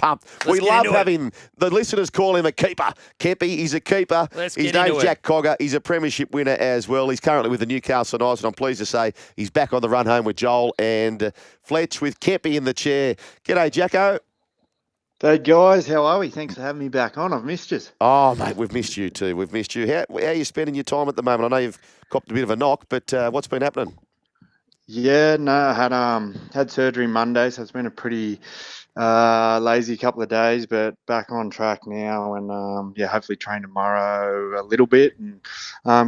pumped. We love having the listeners call him a keeper. Kempy, he's a keeper. His name's Jack Cogger. He's a Premiership winner as well. He's currently with the Newcastle Knights, and I'm pleased to say he's back on the run home with Joel and Fletch with Kempy in the chair. G'day, Jacko. Hey, guys. How are we? Thanks for having me back on. I've missed you. Oh, mate, we've missed you too. We've missed you. How are you spending your time at the moment? I know you've copped a bit of a knock, but what's been happening? Yeah, no, I had surgery Monday, so it's been a pretty lazy couple of days, but back on track now, and hopefully train tomorrow a little bit and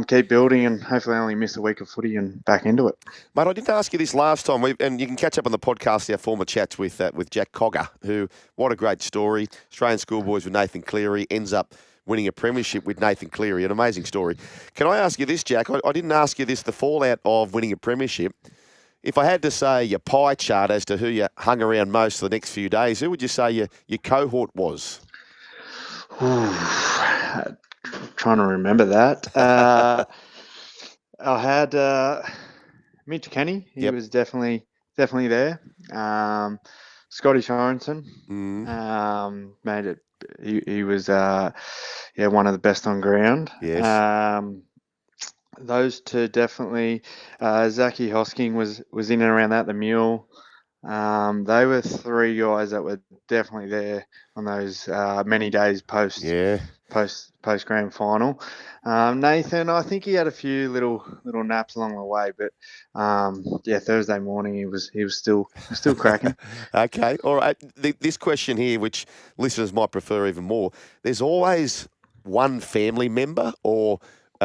keep building, and hopefully only miss a week of footy and back into it. Mate, I didn't ask you this last time, and you can catch up on the podcast our former chats with Jack Cogger, who, what a great story. Australian schoolboys with Nathan Cleary, ends up winning a premiership with Nathan Cleary, an amazing story. Can I ask you this, Jack? I didn't ask you this, the fallout of winning a premiership. If I had to say your pie chart as to who you hung around most for the next few days, who would you say your cohort was? Trying to remember that. I had Mitch Kenny. He was definitely there. Scotty Sorensen made it. He was one of the best on ground. Yes. Those two definitely. Zachy Hosking was in and around that. The Mule. They were three guys that were definitely there on those many days post grand final. Nathan, I think he had a few little naps along the way, but Thursday morning he was still cracking. Okay, all right. This question here, which listeners might prefer even more, there's always one family member or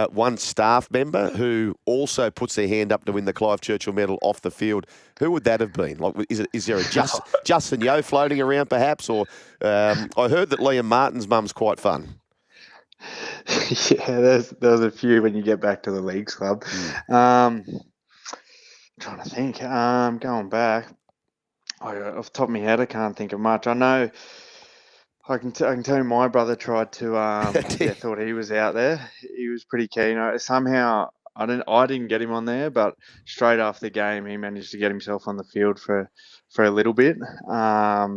one staff member who also puts their hand up to win the Clive Churchill medal off the field. Who would that have been? Like, is there a Justin Yeo floating around perhaps? Or I heard that Liam Martin's mum's quite fun. Yeah, there's a few when you get back to the Leagues Club. I'm trying to think. Going back, off the top of my head, I can't think of much. I know. I can tell you, my brother tried to. Thought he was out there. He was pretty keen. Somehow I didn't get him on there, but straight after the game, he managed to get himself on the field for a little bit. Off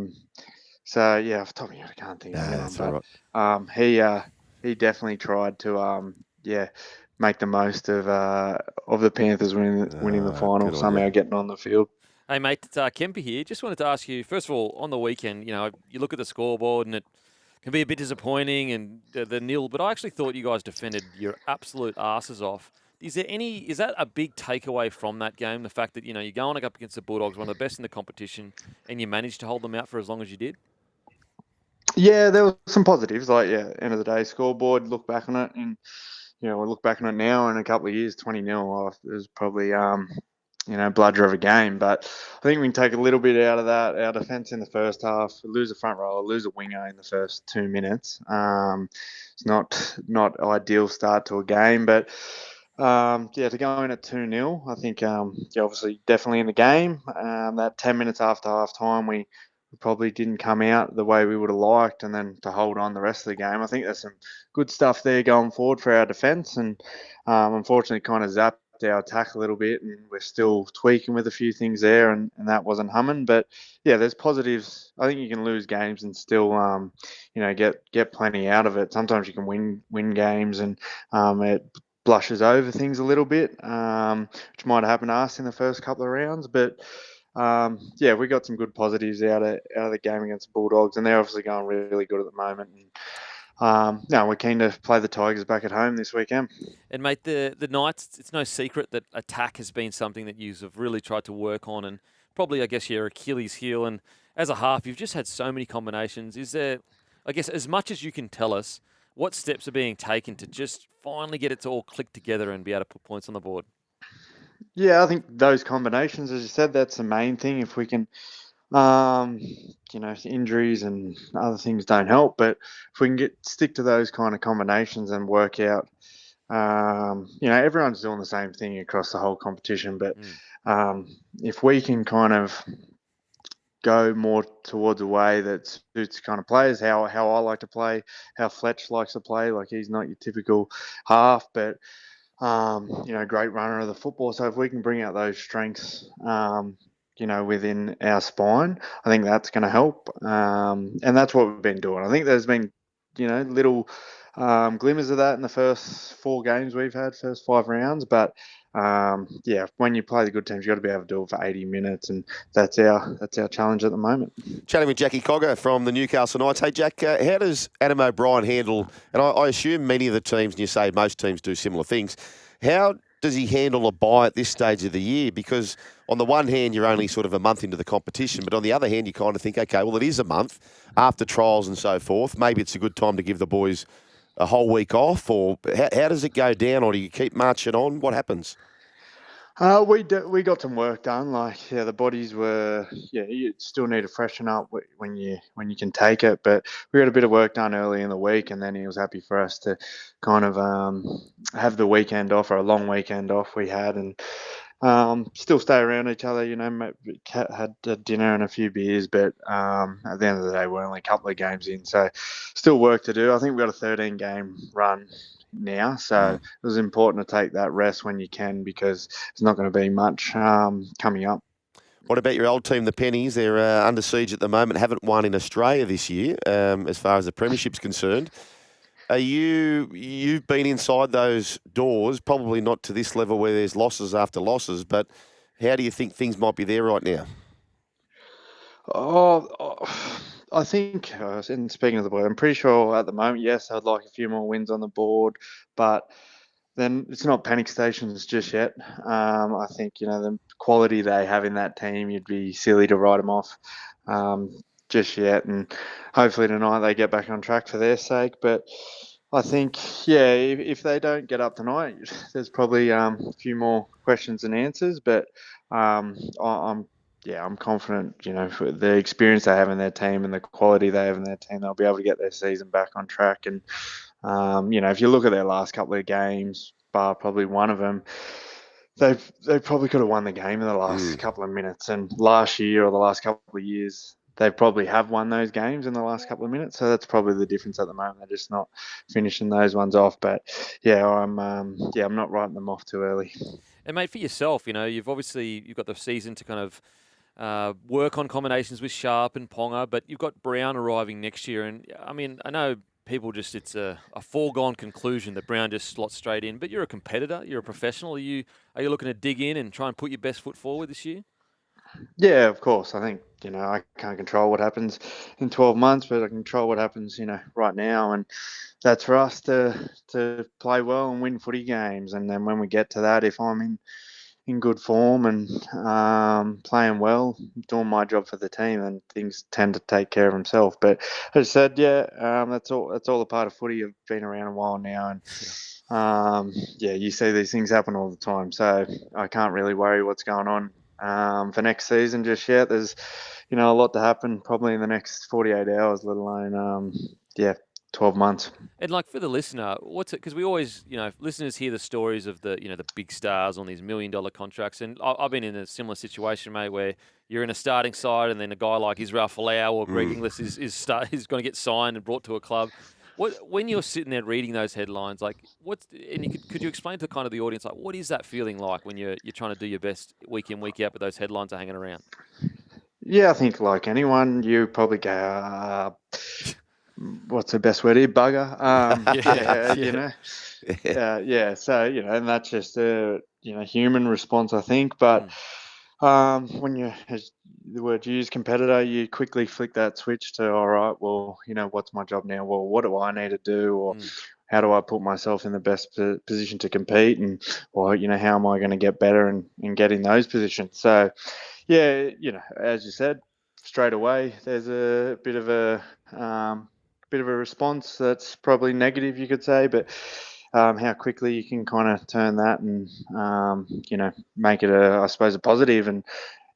the top of my head, I can't think of anyone. But right. He definitely tried to make the most of the Panthers winning the final, somehow getting on the field. Hey, mate, it's Kemper here. Just wanted to ask you, first of all, on the weekend, you look at the scoreboard and it can be a bit disappointing and the nil, but I actually thought you guys defended your absolute asses off. Is that a big takeaway from that game, the fact that, you're going up against the Bulldogs, one of the best in the competition, and you managed to hold them out for as long as you did? Yeah, there were some positives. End of the day, scoreboard, look back on it, and, we look back on it now in a couple of years, 20-0, it was probably... bludger of a game. But I think we can take a little bit out of that. Our defence in the first half, lose a front rower, lose a winger in the first 2 minutes. It's not ideal start to a game, but to go in at 2-0, I think obviously definitely in the game. That 10 minutes after half time, we probably didn't come out the way we would have liked, and then to hold on the rest of the game. I think there's some good stuff there going forward for our defence, and unfortunately kind of zapped our attack a little bit, and we're still tweaking with a few things there, and that wasn't humming. But there's positives. I think you can lose games and still get plenty out of it. Sometimes you can win games, and it blushes over things a little bit, which might have happened to us in the first couple of rounds. But we got some good positives out of the game against the Bulldogs, and they're obviously going really good at the moment. And we're keen to play the Tigers back at home this weekend. And, mate, the Knights, it's no secret that attack has been something that you have really tried to work on, and probably, I guess, your Achilles heel. And as a half, you've just had so many combinations. Is there, I guess, as much as you can tell us, what steps are being taken to just finally get it to all click together and be able to put points on the board? Yeah, I think those combinations, as you said, that's the main thing. If we can... injuries and other things don't help, but if we can stick to those kind of combinations and work out, everyone's doing the same thing across the whole competition, but if we can kind of go more towards a way that suits kind of players, how I like to play, how Fletch likes to play, like he's not your typical half, but great runner of the football. So if we can bring out those strengths, within our spine. I think that's going to help, and that's what we've been doing. I think there's been, little glimmers of that in the first 4 games we've had, first 5 rounds. But when you play the good teams, you've got to be able to do it for 80 minutes, and that's our challenge at the moment. Chatting with Jackie Cogger from the Newcastle Knights. Hey, Jack, how does Adam O'Brien handle, and I assume many of the teams, and you say most teams do similar things, how does he handle a bye at this stage of the year? Because on the one hand, you're only sort of a month into the competition, but on the other hand, you kind of think, okay, well, it is a month after trials and so forth. Maybe it's a good time to give the boys a whole week off, or how does it go down, or do you keep marching on? What happens? We got some work done. The bodies were, you still need to freshen up when you can take it. But we got a bit of work done early in the week, and then he was happy for us to kind of have the weekend off, or a long weekend off we had, and still stay around each other. Had dinner and a few beers, but at the end of the day, we're only a couple of games in, so still work to do. I think we've got a 13-game run now, so it was important to take that rest when you can, because there's not going to be much coming up. What about your old team, the Pennies? They're under siege at the moment, haven't won in Australia this year as far as the Premiership's concerned. You've been inside those doors, probably not to this level where there's losses after losses, but how do you think things might be there right now? I think, and speaking of the board, I'm pretty sure at the moment, yes, I'd like a few more wins on the board, but then it's not panic stations just yet. I think, the quality they have in that team, you'd be silly to write them off just yet. And hopefully tonight they get back on track for their sake. But I think, if they don't get up tonight, there's probably a few more questions and answers. But I'm confident, for the experience they have in their team and the quality they have in their team, they'll be able to get their season back on track. And, if you look at their last couple of games, bar probably one of them, they probably could have won the game in the last couple of minutes. And last year, or the last couple of years, they probably have won those games in the last couple of minutes. So that's probably the difference at the moment. They're just not finishing those ones off. But I'm not writing them off too early. And mate, for yourself, you've got the season to kind of work on combinations with Sharp and Ponga, but you've got Brown arriving next year. And I mean, I know people it's a foregone conclusion that Brown just slots straight in, but you're a competitor, you're a professional. Are you looking to dig in and try and put your best foot forward this year? Yeah, of course. I think, I can't control what happens in 12 months, but I can control what happens, right now. And that's for us to play well and win footy games. And then when we get to that, if I'm in good form and playing well, doing my job for the team, and things tend to take care of themselves. But as I said, that's all a part of footy. I've been around a while now, and you see these things happen all the time. So I can't really worry what's going on for next season just yet. There's a lot to happen probably in the next 48 hours, let alone 12 months. And for the listener, what's it? Because we always, listeners hear the stories of the big stars on these $1 million contracts, and I've been in a similar situation, mate, where you're in a starting side, and then a guy like Israel Folau or Greg Inglis is going to get signed and brought to a club. When you're sitting there reading those headlines, could you explain to kind of the audience, what is that feeling like when you're trying to do your best week in, week out, but those headlines are hanging around? Yeah, I think like anyone, you probably go, what's the best word here? Bugger. So, and that's just a, human response, I think. But when you, as the word used, competitor, you quickly flick that switch to, all right, well, what's my job now? Well, what do I need to do? Or how do I put myself in the best position to compete? And, or, how am I going to get better and get in those positions? So, as you said, straight away, there's a bit of a response that's probably negative, you could say, but how quickly you can kind of turn that and make it I suppose a positive, and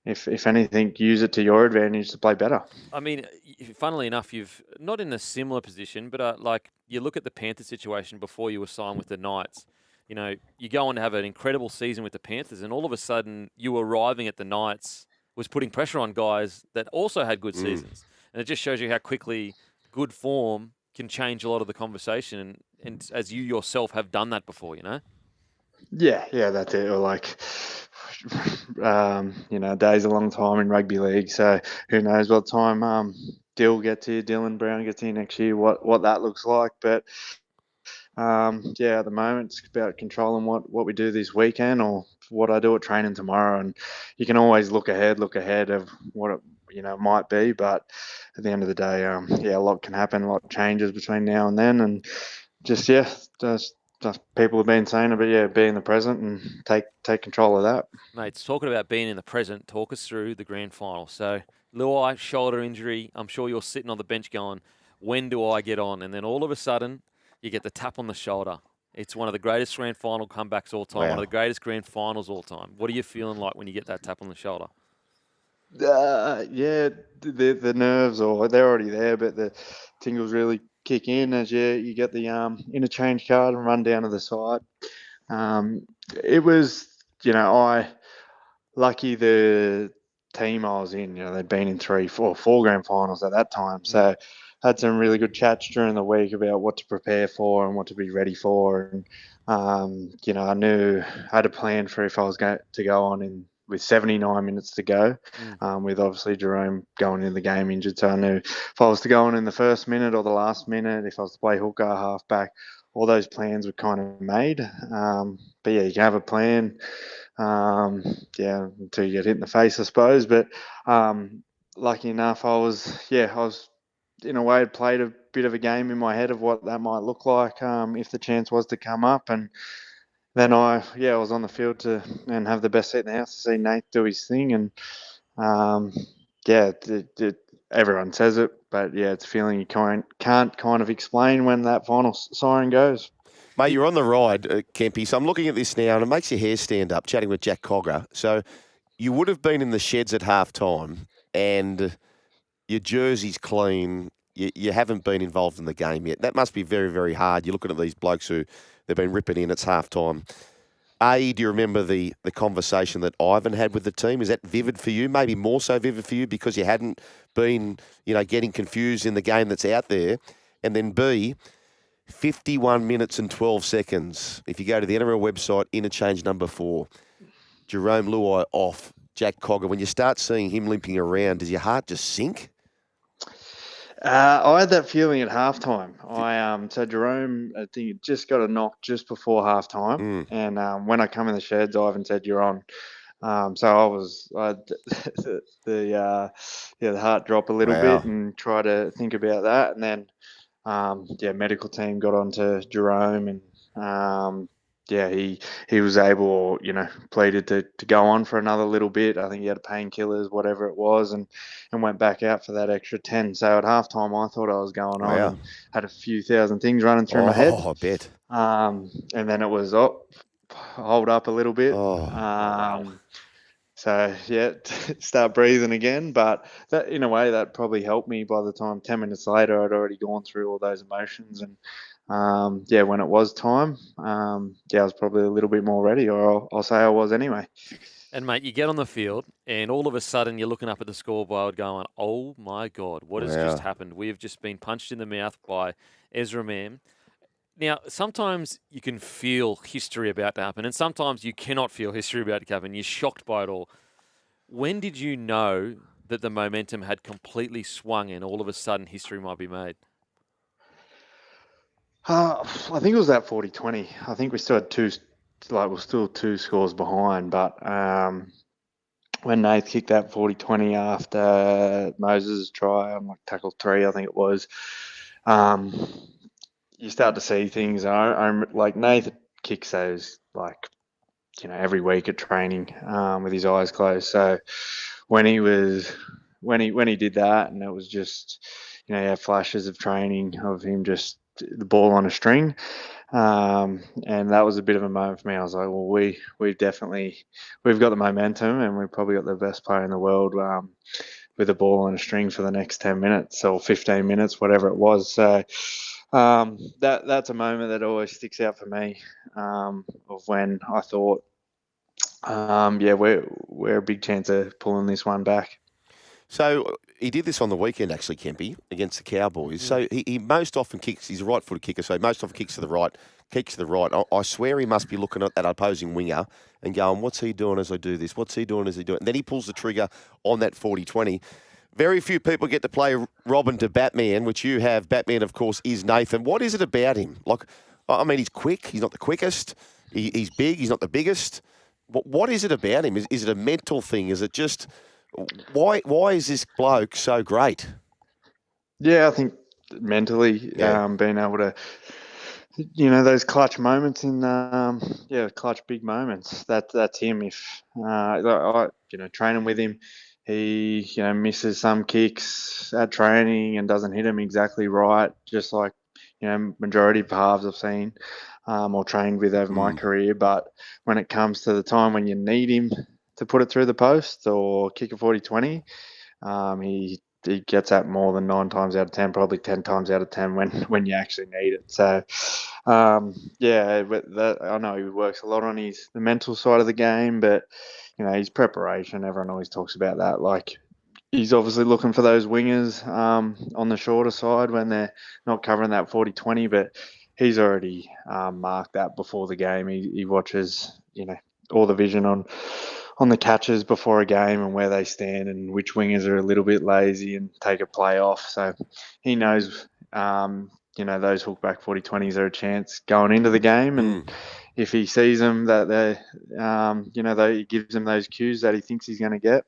if anything, use it to your advantage to play better. I mean, funnily enough, you've not in a similar position, but you look at the Panthers situation before you were signed with the Knights. You go on to have an incredible season with the Panthers, and all of a sudden, you arriving at the Knights was putting pressure on guys that also had good seasons, and it just shows you how quickly good form can change a lot of the conversation, and as you yourself have done that before, Yeah, that's it. Or a day's a long time in rugby league. So who knows what time Dylan Brown gets here next year, what that looks like. But at the moment it's about controlling what we do this weekend or what I do at training tomorrow. And you can always look ahead of what it might be. But at the end of the day, a lot can happen, a lot changes between now and then, and just people have been saying about be in the present and take control of that. Mate, talking about being in the present, talk us through the grand final. So, Luai, shoulder injury. I'm sure you're sitting on the bench going, when do I get on? And then all of a sudden, you get the tap on the shoulder. It's one of the greatest grand final comebacks all time, Wow. one of the greatest grand finals all time. What are you feeling like when you get that tap on the shoulder? The nerves, or they're already there, but the tingles really kick in as you get the interchange card and run down to the side. It was, lucky the team I was in, they'd been in four grand finals at that time. So had some really good chats during the week about what to prepare for and what to be ready for. And, I knew I had a plan for if I was going to go on with 79 minutes to go, with obviously Jerome going in the game injured. So I knew if I was to go on in the first minute or the last minute, if I was to play hooker, halfback, all those plans were kind of made. But you can have a plan, until you get hit in the face, I suppose. But lucky enough, I was in a way played a bit of a game in my head of what that might look like if the chance was to come up. And then I was on the field and have the best seat in the house to see Nate do his thing. And everyone says it, but it's a feeling you can't kind of explain when that final siren goes. Mate, you're on the ride, Kempy. So I'm looking at this now, and it makes your hair stand up, chatting with Jack Cogger. So you would have been in the sheds at halftime, and your jersey's clean. You haven't been involved in the game yet. That must be very, very hard. You're looking at these blokes who they've been ripping in. It's halftime. Do you remember the conversation that Ivan had with the team? Is that vivid for you? Maybe more so vivid for you because you hadn't been, getting confused in the game that's out there. And then B, 51 minutes and 12 seconds. If you go to the NRL website, interchange number 4, Jerome Luai off, Jack Cogger. When you start seeing him limping around, does your heart just sink? I had that feeling at halftime. So Jerome, I think, just got a knock just before halftime, and when I come in the sheds, Ivan said, "You're on." So the heart drop a little bit and try to think about that, and then medical team got onto Jerome, and he was able, pleaded to go on for another little bit. I think he had painkillers, whatever it was, and went back out for that extra 10. So at halftime, I thought I was going on and had a few thousand things running through my head. Oh, I bet. And then it was, hold up a little bit. Start breathing again. But that, in a way, that probably helped me. By the time 10 minutes later, I'd already gone through all those emotions. And when it was time, I was probably a little bit more ready, or I'll say I was anyway. And, mate, you get on the field and all of a sudden you're looking up at the scoreboard going, oh, my God, what has just happened? We have just been punched in the mouth by Ezra Mam. Now, sometimes you can feel history about to happen, and sometimes you cannot feel history about to happen. You're shocked by it all. When did you know that the momentum had completely swung and all of a sudden history might be made? I think it was that 40-20. I think we still had we're still 2 scores behind, but when Nath kicked that 40-20 after Moses' try on tackle 3, I think it was, you start to see things. I'm like, Nath kicks those every week at training with his eyes closed. So when he did that, and it was just, you had flashes of training of him just the ball on a string. And that was a bit of a moment for me. I was like, well, we've got the momentum, and we've probably got the best player in the world with the ball on a string for the next 10 minutes or 15 minutes, whatever it was. So that's a moment that always sticks out for me of when I thought, we're a big chance of pulling this one back. So He did this on the weekend, actually, Kempy, against the Cowboys. So he most often kicks, he's a right-footed kicker, so he most often kicks to the right, kicks to the right. I swear he must be looking at that opposing winger and going, what's he doing as I do this? What's he doing as he do it? And then he pulls the trigger on that 40-20. Very few people get to play Robin to Batman, which you have. Batman, of course, is Nathan. What is it about him? Like, I mean, he's quick. He's not the quickest. He's big. He's not the biggest. What is it about him? Is it a mental thing? Is it just... Why is this bloke so great? Yeah, I think mentally, being able to, those clutch moments clutch big moments. That's him. If training with him, he misses some kicks at training and doesn't hit them exactly right, just like majority of halves I've seen or trained with over my career. But when it comes to the time when you need him to put it through the post or kick a 40-20, he gets that more than 9 times out of 10, probably 10 times out of 10 when you actually need it. So, I know he works a lot on the mental side of the game, but, his preparation, everyone always talks about that. Like, he's obviously looking for those wingers on the shorter side when they're not covering that 40-20, but he's already marked that before the game. He watches, all the vision on the catches before a game and where they stand and which wingers are a little bit lazy and take a play off. So he knows, those hookback 40-20s are a chance going into the game. And if he sees them that he gives them those cues that he thinks he's going to get,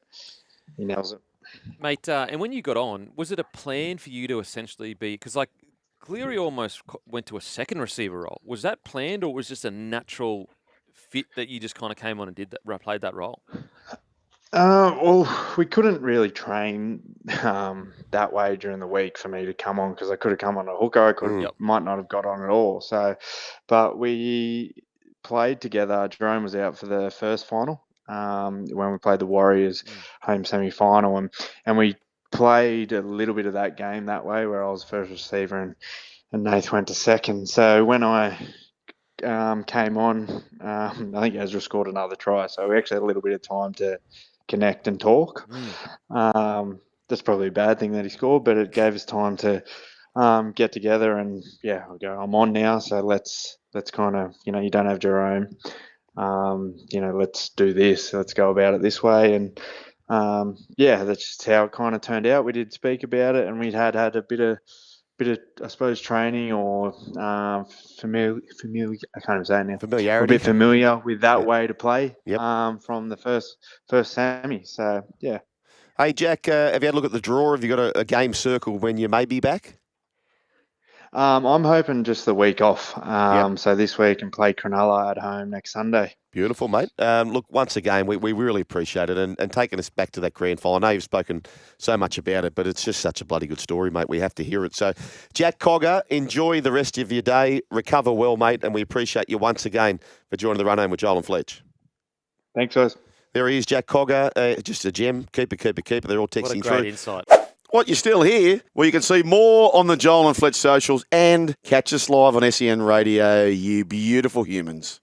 he nails it. Mate, and when you got on, was it a plan for you to essentially be... Because, like, Cleary almost went to a second receiver role. Was that planned or was it just a natural fit that you just kind of came on and played that role? Well, we couldn't really train that way during the week for me to come on because I could have come on a hooker. Might not have got on at all. So, but we played together. Jerome was out for the first final when we played the Warriors home semi-final, and we played a little bit of that game that way where I was first receiver and Nath went to second. So when I came on, I think Ezra scored another try. So we actually had a little bit of time to connect and talk. That's probably a bad thing that he scored, but it gave us time to get together and I'll go, I'm on now. So let's kind of, you don't have Jerome. Let's do this. Let's go about it this way. And that's just how it kind of turned out. We did speak about it and we'd had a bit of, I suppose, training or familiar. I can't even say it now. Familiarity. A bit familiar with that way to play from the first semi. So, yeah. Hey, Jack, have you had a look at the draw? Have you got a game circle when you may be back? I'm hoping just the week off. So this week and play Cronulla at home next Sunday. Beautiful, mate. Look, once again, we really appreciate it and taking us back to that grand final. I know you've spoken so much about it, but it's just such a bloody good story, mate. We have to hear it. So, Jack Cogger, enjoy the rest of your day. Recover well, mate, and we appreciate you once again for joining the run home with Joel and Fletch. Thanks, guys. There he is, Jack Cogger. Just a gem. Keeper. They're all texting through. What a great insight. What, you're still here? Well, you can see more on the Joel and Fletch socials and catch us live on SEN Radio, you beautiful humans.